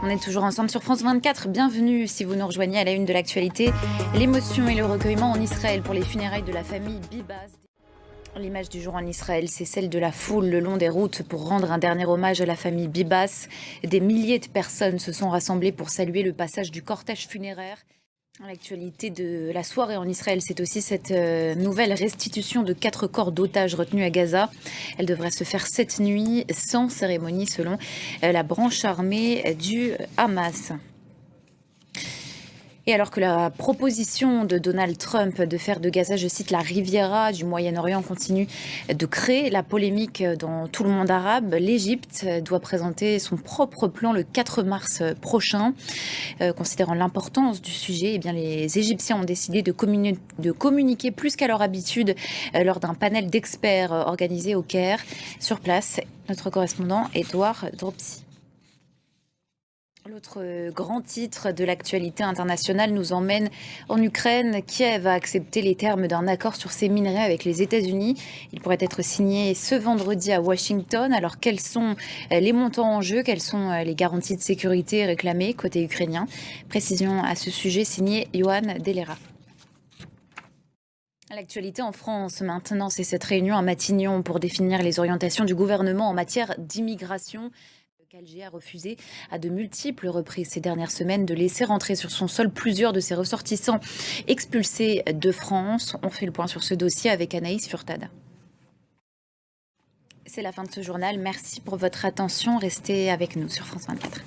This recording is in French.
On est toujours ensemble sur France 24. Bienvenue si vous nous rejoignez à la une de l'actualité. L'émotion et le recueillement en Israël pour les funérailles de la famille Bibas. L'image du jour en Israël, c'est celle de la foule le long des routes pour rendre un dernier hommage à la famille Bibas. Des milliers de personnes se sont rassemblées pour saluer le passage du cortège funéraire. L'actualité de la soirée en Israël, c'est aussi cette nouvelle restitution de 4 corps d'otages retenus à Gaza. Elle devrait se faire cette nuit sans cérémonie selon la branche armée du Hamas. Et alors que la proposition de Donald Trump de faire de Gaza, je cite, la Riviera du Moyen-Orient continue de créer la polémique dans tout le monde arabe, l'Égypte doit présenter son propre plan le 4 mars prochain. Considérant l'importance du sujet, eh bien, les Égyptiens ont décidé de communiquer plus qu'à leur habitude lors d'un panel d'experts organisé au Caire. Sur place, notre correspondant Edouard Dropsy. L'autre grand titre de l'actualité internationale nous emmène en Ukraine. Kiev a accepté les termes d'un accord sur ses minerais avec les États-Unis. Il pourrait être signé ce vendredi à Washington. Alors quels sont les montants en jeu? Quelles sont les garanties de sécurité réclamées côté ukrainien? Précision à ce sujet signé Johan Delera. L'actualité en France maintenant, c'est cette réunion à Matignon pour définir les orientations du gouvernement en matière d'immigration. Alger a refusé à de multiples reprises ces dernières semaines de laisser rentrer sur son sol plusieurs de ses ressortissants expulsés de France. On fait le point sur ce dossier avec Anaïs Furtad. C'est la fin de ce journal. Merci pour votre attention. Restez avec nous sur France 24.